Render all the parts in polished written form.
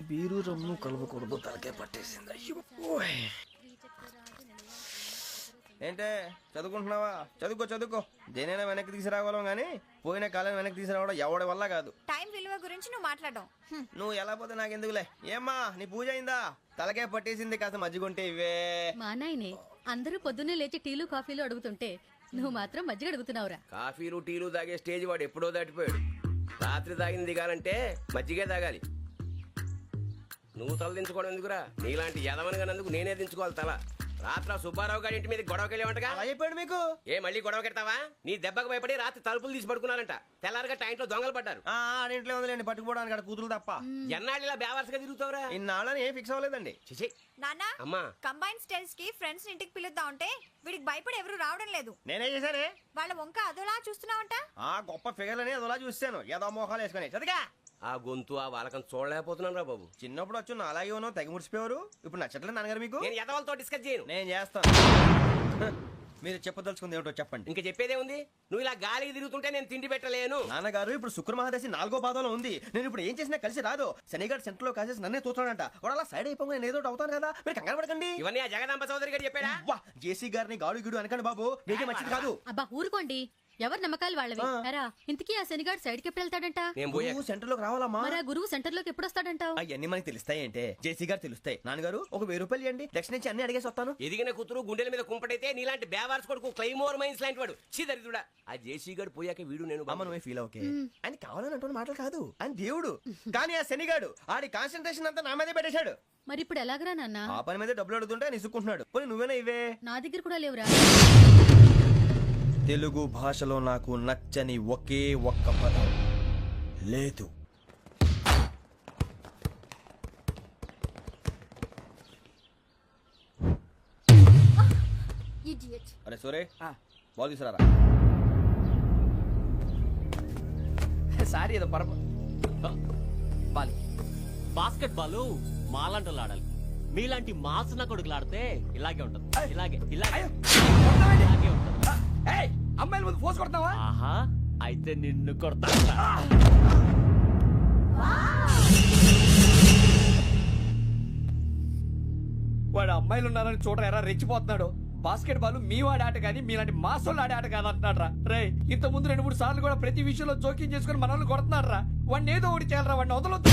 Beer rum కలవకూడదు, తలకే పట్టేసింది. ఏంటే చదువుకుంటున్నావా? చదువుకో చదువుకో. దేనైనా వెనక్కి తీసుకురావాలం గానీ పోయిన కాలం వెనక్కి తీసుకురావడం ఎవడి వల్ల కాదు. టైం విలువ గురించి నువ్వు మాట్లాడడం. నువ్వు ఎలా పోతే నాకెందుకులే. ఏమ్మా నీ పూజ అయిందా? తలకే పట్టేసింది, కాస్త మజ్జిగుంటే ఇవే. మా నాయనే అందరూ పొద్దున్నే లేచి టీలు కాఫీలు అడుగుతుంటే నువ్వు మాత్రం మజ్జిగ అడుగుతున్నావురా. కాఫీలు టీలు తాగే స్టేజ్ వాడు ఎప్పుడో దాటిపోయాడు. రాత్రి తాగింది దిగాలంటే మజ్జిగే తాగాలి. నువ్వు తల దించుకోవడం ఎందుకురా? నీలాంటి యదవనగానందుకు నేనే దించుకోవాలి తల. రాత్రి సుబ్బారావు గారి ఇంటి మీద గొడవకి వెళ్ళేవంటగా. అయిపోయాడు మీకు. ఏ మళ్ళీ గొడవ కెడతావా? నీ దెబ్బకు భయపడి రాత్రి తలుపులు తీసి పడుకున్నారంట. తెల్లారగా టైంట్లో దొంగలు పడ్డారు. ఆడింట్లో ఉందిలేండి, పట్టుకుపోవడానికి అక్కడ కూతురు తప్ప. ఎన్నాళ్ళు ఇలా బేవర్స్గా తిరుగుతావురా? ఇన్నాళ్ళని ఏం ఫిక్స్ అవ్వలేదండి. చిచి నాన్న, అమ్మా, కంబైన్ స్టైల్స్ కి ఫ్రెండ్స్ ఇంటికి పిలుద్దాం అంటే వీడికి భయపడి ఎవరు రావడం లేదు. నేనే చేశానే. వాళ్ళ వంక అదోలా చూస్తున్నావంట. గొప్ప ఫిగర్లని అదోలా చూస్తాను, ఏదో మోహాలు వేసుకుని. చదిగా ఆ గొంతు ఆ వాళ్ళకం చూడలేకపోతున్నాను రా బాబు. చిన్నప్పుడు వచ్చి నా అలాగే ఉన్నావు, తెగ ముడిచిపోయారు. ఇప్పుడు నచ్చట్లేదు నాన్నగారు మీకు? నేను యదవలతో డిస్కస్ చేయను. నేను చేస్తాను. మీరు చెప్పదలుచుకుంది ఏమిటో చెప్పండి. ఇంకా చెప్పేదే ఉంది. నువ్వు ఇలా గాలికి తిరుగుతుంటే నేను తిండి పెట్టలేను. నాన్నగారు ఇప్పుడు శుక్ర మహాదశి 4వ పాదంలో ఉంది. నేను ఇప్పుడు ఏం చేసినా కలిసి రాదు. శనిగారు సెంటర్ లో కాసేసి నన్నే చూస్తాడంట. వాడు అలా సైడ్ అయిపోయి నేను ఏదో అవుతాను కదా, మీరు కంగారు పడకండి. ఇవన్నీ ఆ జగదాంబ చౌదరి గారు చెప్పాడా? జేసీ గారిని గాడు గిడు అనకండి బాబు, మీకే మంచిది కాదు. అబ్బా ఊరుకోండి, ఎవరి నమ్మకాలు వాళ్ళవి. ఎరా ఇంతకీ ఆ శనిగాడు సైడ్ కి ఎప్పుడు వెళ్తాడంట? నువ్వు సెంటర్ లోకి రావాలమ్మా. మరి ఆ గురువు సెంటర్ లోకి ఎప్పుడు వస్తాడంటావు? అవన్నీ మనకి తెలుస్తాయి అంటే జేసీ గారు తెలుస్తాయి. నాన్నగారు ఒక 1000 రూపాయలు ఇవ్వండి, దక్షిణ నుంచి అన్ని అడిగేసి వస్తాను. ఎదిగిన కూతురు గుండెల మీద కుంపటైతే నీలాంటి బేవార్స్ కొడుకు క్లైమోర్ మైన్స్ లాంటి వాడు చీదరిదుడా. ఆ జేసీ గారు పోయాక వీడు నేను అమ్మ నువ్వే ఫీల్ ఓకే. ఆయన కావాలని అంటున్న మాటలు కాదు, ఆయన దేవుడు. కానీ ఆ శనిగాడు ఆడి కాన్సన్ట్రేషన్ అంతా నా మీదే పెట్టేశాడు. మరి ఇప్పుడు ఎలాగరా నాన్న? ఆ పని మీద డబ్బులు అడుగుతుంటే నిసుకుంటున్నాడు. పోనీ నువ్వేనా ఇవే? నా దగ్గర కూడా లేవురా. తెలుగు భాషలో నాకు నచ్చని ఒకే ఒక్క పదం లేదు. అరే సోరే, బాల్ తీసుకురారా. సారీ ఏదో బాల్ బాస్కెట్ బాల్ మాలాంటి ఆడాలి. మీలాంటి మాసన కొడుకులు ఆడితే ఇలాగే ఉంటది. ఇలాగే ఇలాగే ఇలాగే ఉంటది. అమ్మాయిల ముందు ఫోర్స్ కొడతావా? ఆహా, అయితే నిన్ను కొడతా. వాడు అమ్మాయిలు ఉన్నారని చూడరా ఎరా రెచ్చిపోతున్నాడు. బాస్కెట్ బాల్ మీ వాడి ఆట కానీ మీలాంటి మాసోళ్ళు ఆడే ఆట కాదంటున్నాడు రా. రే ఇంత ముందు 2-3 సార్లు కూడా ప్రతి విషయంలో జోక్యం చేసుకుని మన వాళ్ళు కొడుతున్నాడు రా. వాడిని ఏదో ఒకటి చేయాలరా, వాడిని వదలొద్దు.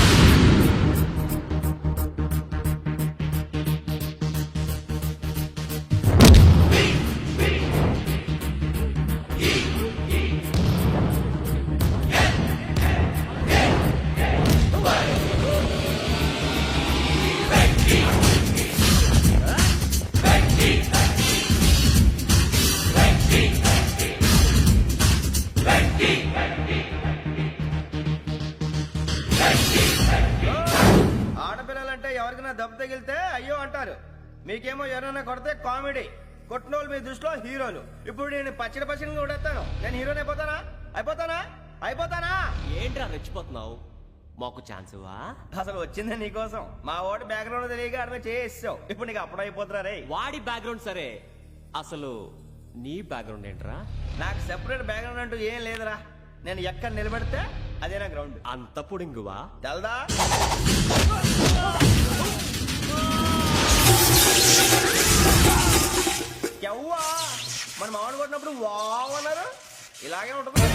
ఆడపిల్లలంటే ఎవరికైనా దెబ్బ తగిలితే అయ్యో అంటారు, మీకేమో ఎవరైనా కొడితే కామెడీ. కొట్టిన వాళ్ళు మీ దృష్టిలో హీరోలు. ఇప్పుడు నేను పచ్చడి కొడేస్తాను, నేను హీరోని అయిపోతానా? ఏంట్రా రెచ్చిపోతున్నావు? మాకు ఛాన్స్ ఇవ్వా? అసలు వచ్చిందే నీకోసం. మా ఓటు బ్యాక్గ్రౌండ్ తెలియక ఆడమే చేసావు. ఇప్పుడు నీకు అప్పుడు అయిపోతున్నా రే. వాడి బ్యాక్గ్రౌండ్ సరే, అసలు నీ బ్యాక్గ్రౌండ్ ఏంట్రా? నాకు సెపరేట్ బ్యాక్గ్రౌండ్ అంటూ ఏం లేదురా. నేను ఎక్కడ నిలబెడితే అదే నా గ్రౌండ్. అంత పుడింగువా? తెల్దా? ఎవ్వా మన మామిడి కొట్టినప్పుడు వావ్ అన్నారు, ఇలాగే ఉంటుంది.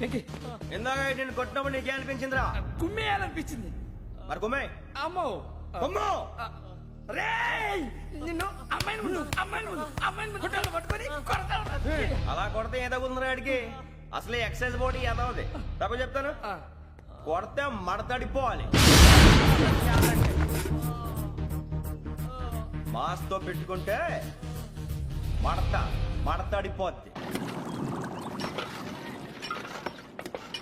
ఎక్కి. ఇందాక నేను కొట్టినప్పుడు నీకే అనిపించిందిరా? కుమ్మేయాలనిపించింది. మరి గుమ్మే అమ్మో కొమ్ము. రేయ్ నిన్ను అమ్మాయిని గుడ్డలు పట్టుకొని కొడతాను. అలా కొడితే ఏ తగ్గుతుందిరా ఆడికి? అసలే ఎక్సైజ్ బాడీ ఏదవుది తప్ప చెప్తాను. కొడితే మడతడిపోవాలి. మాస్తో పెట్టుకుంటే మడతడిపోద్ది.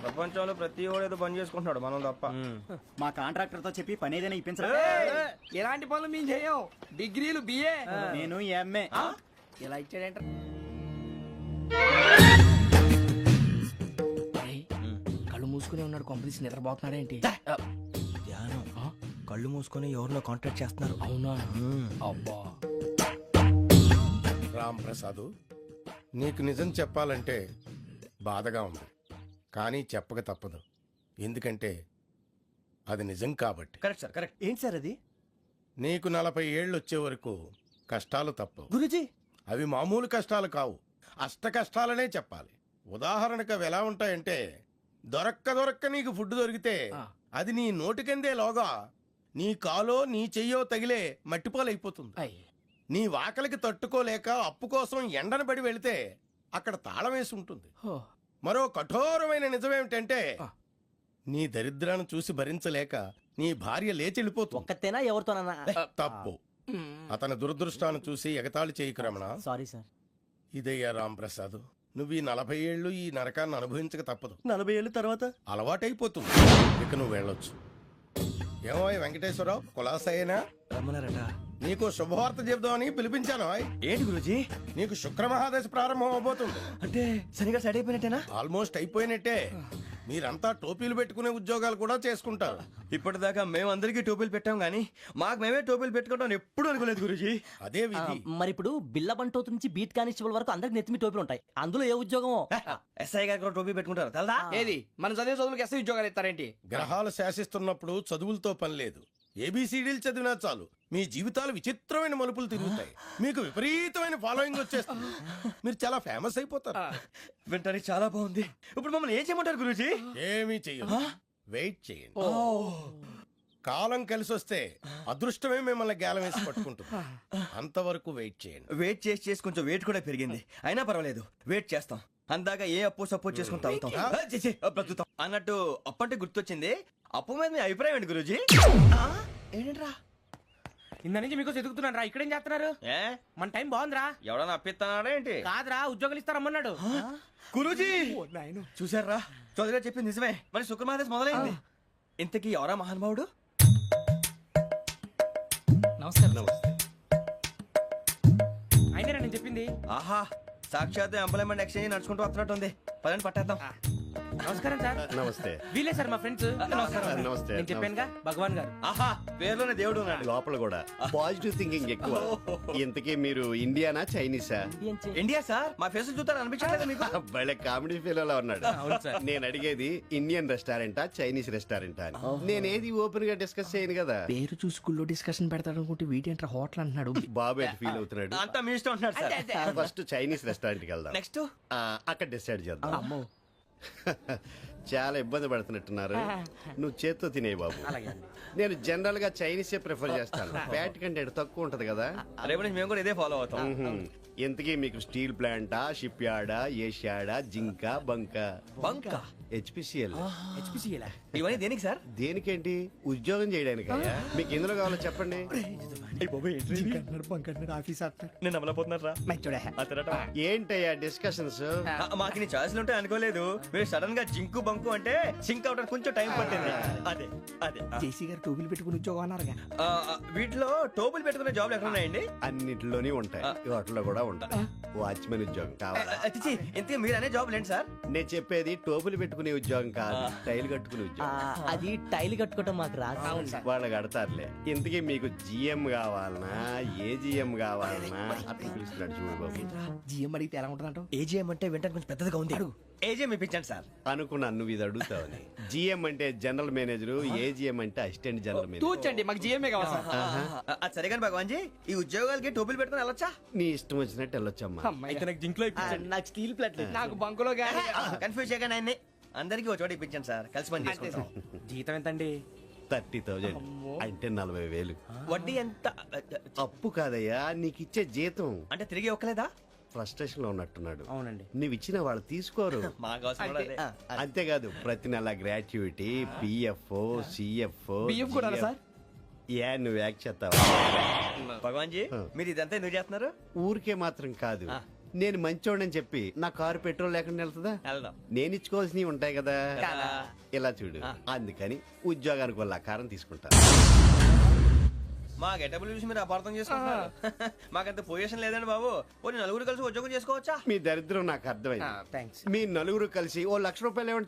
ప్రపంచంలో ప్రతి వాడు ఏదో పని చేసుకుంటున్నాడు, మనం తప్ప. మా కాంట్రాక్టర్ తో చెప్పి పని ఏదైనా ఇప్పించరా? ఎలాంటి పనులు మేము చేయం. డిగ్రీలు బిఏ. నేను ఎంఏ. ఇలా ఇచ్చాడంట. కళ్ళు మూసుకునే ఉన్నాడు, కొంపదీసి నిద్రపోతున్నాడేంటి? ధ్యానం. కళ్ళు మూసుకొని ఎవరినో కాంటాక్ట్ చేస్తున్నారు. అవునా? అబ్బా. రామ్ ప్రసాద్, నీకు నిజం చెప్పాలంటే బాధగా ఉంది, కానీ చెప్పక తప్పదు. ఎందుకంటే అది నిజం కాబట్టి. Correct sir, correct. ఏంటి సార్ అది? నీకు 40 ఏళ్ళు వచ్చే వరకు కష్టాలు తప్పవు. గురుజీ, అవి మామూలు కష్టాలు కావు, అష్ట కష్టాలనే చెప్పాలి. ఉదాహరణకు అవి ఎలా ఉంటాయంటే, దొరక్క నీకు ఫుడ్ దొరికితే అది నీ నోటికందే లోగా నీ కాలో నీ చెయ్యో తగిలే మట్టిపాలైపోతుంది. నీ వాకలికి తట్టుకోలేక అప్పు కోసం ఎండను పడి వెళితే అక్కడ తాళం వేసి ఉంటుంది. మరో కఠోరమైన నిజమేమిటంటే, నీ దరిద్రాన్ని చూసి భరించలేక నీ భార్య లేచి వెళ్ళిపోతుంది. ఒక్కతేనా ఎవరితోనన్నా? తప్పు. అతని దురదృష్టాన్ని చూసి ఎగతాళి చేయకు రమణ. Sorry sir. ఇదయ్యా రాంప్రసాద్, నువ్వు ఈ 40 ఏళ్ళు ఈ నరకాన్ని అనుభవించక తప్పదు. 40 ఏళ్ళ తర్వాత అలవాటైపోతుంది. ఇక నువ్వు వెళ్ళొచ్చు. ఏమో వెంకటేశ్వరరావు, కులాసైనా రమ్మన్నారట. నీకు శుభవార్త చెబుదామని పిలిపించాను. ఏంటి గురుజీ? నీకు శుక్రమహాదశ ప్రారంభం అవబోతుంది. అంటే సరిగా సెట్ అయిపోయినట్టేనా? ఆల్మోస్ట్ అయిపోయినట్టే. మీరంతా టోపీలు పెట్టుకునే ఉద్యోగాలు కూడా చేసుకుంటారు. ఇప్పటిదాకా మేమందరికీ టోపీలు పెట్టాం గానీ మాకు మేమే టోపీలు పెట్టుకుంటాం ఎప్పుడు అనుకోలేదు గురుజీ. అదే విధి. మరి ఇప్పుడు బిల్ల బంటోతు నుంచి బీట్ కానిస్టేబుల్ వరకు అందరికి నెత్తిమి టోపీలు ఉంటాయి. అందులో ఏ ఉద్యోగమో? ఎస్ఐ గారు కూడా టోపీ పెట్టుకుంటారు తెలదా? ఏది మన చదివే చదువులకు ఎస్ఐ ఉద్యోగాలు ఇస్తారేంటి? గ్రహాలు శాసిస్తున్నప్పుడు చదువులతో పని లేదు. ఏబిసిడీలు చదివినా చాలు మీ జీవితాలు విచిత్రమైన మలుపులు తిరుగుతాయి. మీకు విపరీతమైన ఫాలోయింగ్ వచ్చేస్తుంది. మీరు చాలా ఫేమస్ అయిపోతారు. వింటానికి చాలా బాగుంది. ఇప్పుడు మమ్మల్ని ఏం చేయమంటారు గురుజీ? ఏమీ చెయ్యదు, వెయిట్ చేయండి. కాలం కలిసి వస్తే అదృష్టమే మిమ్మల్ని గేలం వేసి పట్టుకుంటుంది. అంతవరకు వెయిట్ చేయండి. వెయిట్ చేసి కొంచెం వెయిట్ కూడా పెరిగింది. అయినా పర్వాలేదు, వెయిట్ చేస్తాం. అందాక ఏ అప్పు సపోర్ట్ చేసుకుని తాగుతాం, బ్రతుకుతాం అన్నట్టు. అప్పు అంటే గుర్తొచ్చింది. అప్పు మీద మీ అభిప్రాయం ఏంటి గురుజీ? ఏంటరా ఇంత నుంచి మీకు ఎదుగుతున్నాను రా. ఇక్కడేం చేస్తున్నారు? ఏ మన టైం బాగుందిరా. ఎవడన్నా అప్పిస్తున్నాడా ఏంటి? కాదురా, ఉద్యోగాలు ఇస్తారమ్మన్నాడు. గురుజీ చూసారా, చౌదరిగా చెప్పింది నిజమే. మరి శుక్రమాదేశ్ మొదలైంది. ఇంతకీ ఎవరా మహానుభావుడు? నమస్కారం. అయినా నేను చెప్పింది. ఆహా, సాక్షాత్ ఎంప్లాయ్మెంట్ ఎక్స్చేంజ్ నడుచుకుంటూ వస్తున్నట్టు ఉంది. పదండి పట్టేద్దాం. నమస్కారం సార్. నమస్తే. వీలే సార్ మా ఫ్రెండ్స్. నమస్తే. నేను చెప్పానుగా, భగవాన్ గారు. ఆహా, పేరులోనే దేవుడు ఉన్నాడు. లోపల కూడా పాజిటివ్ థింకింగ్ ఎక్కువ. ఇంతకీ మీరు ఇండియానా చైనీసా? India sir. మా ఫేస్ చూస్తారు అనిపించలేదు మీకు? భలే కామెడీ ఫీల్ ఉన్నాడు. అవును సార్. నేను అడిగేది ఇండియన్ రెస్టారెంటా చైనీస్ రెస్టారెంటా అని. నేనేది ఓపెన్ గా డిస్కస్ చేయను కదా. పేరు చూసి స్కూల్లో డిస్కషన్ పెడతాడు అనుకుంటే వీటేంట్రా హోటల్ అంటున్నాడు. బాబు ఎట్ ఫీల్ అవుతున్నాడు. అంతా మీ ఇష్టం ఉంటున్నాడు సార్. ఫస్ట్ చైనీస్ రెస్టారెంట్ కి వెళ్దాం. నెక్స్ట్ అక్కడ డిసైడ్ చేద్దాం. అమ్మో, చాలా ఇబ్బంది పడుతున్నట్టున్నారు. నువ్వు చేత్తో తినే బాబు. నేను జనరల్ గా చైనీసే ప్రిఫర్ చేస్తాను. ఫ్యాట్ కంటెంట్ తక్కువ ఉంటది కదా. రేపు నుంచి మేము కూడా ఇదే ఫాలో అవుతాం. ఎంతకీ మీకు స్టీల్ ప్లాంటా, షిప్ యార్డా, ఏషియాడా, జింక, బంకా? బంక హెచ్పిసిఎల్. ఇవన్నీ దేనికి సార్? దేనికేంటి? ఉద్యోగం చేయడానికి. మీకు ఎందులో కావాలో చెప్పండి. నేను అమలపోతున్నారా? ఏంటయ్యా డిస్కషన్స్? మాకు నీ ఛాయిస్లు ఉంటాయి అనుకోలేదు. మీరు సడన్ గా జింకు బంకు అంటే సింక్ అవడానికి కొంచెం టైం పట్టింది. అదే అదే జేసీ గారు టోపీలు పెట్టుకుని ఉద్యోగం అన్నారుగా. వీటిలో టోపులు పెట్టుకునే జాబ్లు ఎక్కడ ఉన్నాయండి? అన్నిటిలోనే ఉంటాయి, వాటిలో కూడా ఉంటాయి. వాచ్మెన్ ఉద్యోగం కావాలా? ఇంతకీ మీరు అనే జాబ్ ఏంటి సార్? నేను చెప్పేది టోపులు పెట్టుకునే ఉద్యోగం కాదు, టైల్ కట్టుకునే ఉద్యోగం. అది టైల్ కట్టుకోవటం మాకు రాదు. వాళ్ళు కడతారులే. ఇంతకీ మీకు జిఎం కావాలనా, ఏ జిఎం కావాలనా? అట్లా పిలుస్తున్నాడు చూడు బాబు. జిఎం అడిగితే ఎలా ఉంటుందంట? ఏజీఎం అంటే వెంటనే కొంచెం పెద్దదిగా ఉంది. ఏజీఎం ఇప్పించండి సార్. అనుకున్నాను నువ్వు ఇది అడుగుతావని. జిఎం అంటే జనరల్ మేనేజర్, ఏజిఎం అంటే అసిస్టెంట్ జనరల్ మేనేజర్. తూచండి, మాకు జిఎంఏ కావాలి సార్. అది సరే కానీ భగవాన్ జీ, ఈ ఉద్యోగాలకి టోపులు పెట్టుకుని వెళ్ళొచ్చా? నీ ఇష్టం వచ్చినట్టు వెళ్ళొచ్చమ్మా. అయితే నాకు జింక్ లో నాకు స్టీల్ ప్లేట్. నాకు బంకులో గానీ కన్ఫ్యూజ్ చేయగానే ఆయన్ని. అందరికీ ఒక చోట ఇప్పించండి సార్, కలిసి పని చేసుకుంటాం. జీతం ఎంతండి? 30,000 అంటే 40,000. వడ్డీ ఎంత? అప్పు కాదయ్యా, నీకు ఇచ్చే జీతం. అంటే తిరిగి ఒక్కలేదా? ఫ్రస్ట్రేషన్ లో ఉన్నట్టున్నాడు. అవునండి. నువ్వు ఇచ్చిన వాళ్ళు తీసుకోరు. మాకు అవసరం కూడా అదే. అంతేకాదు ప్రతి నెల గ్రాట్యుటీ, పిఎఫ్, సిఎఫ్. బియ్యం కూడా సార్? ఏ నువ్వు యాక్ట్ చేస్తావా? భగవాన్ జీ, మీరు ఇదంతా ఎందుకు చేస్తున్నారు? ఊరికే మాత్రం కాదు, నేను మంచోడని చెప్పి నా కారు పెట్రోల్ లేకుండా వెళ్తుందా? వెళ్దాం. నేను ఇచ్చుకోవాల్సినవి ఉంటాయి కదా. కదా. ఇలా చూడు, అందుకని ఉద్యోగానికి వాళ్ళ ఆకారం తీసుకుంటా. మా గెటబుల్ చూసి మీరు అపార్థం చేసుకుంటున్నారు. మాకంత పొజిషన్ లేదండి బాబు. పోనీ నలుగురు కలిసి ఉద్యోగం చేసుకోవచ్చా? మీ దరిద్రం నాకు అర్థమైంది. థ్యాంక్స్. మీ నలుగురు కలిసి ఓ 1,00,000 రూపాయలు ఇవ్వండి చాలు.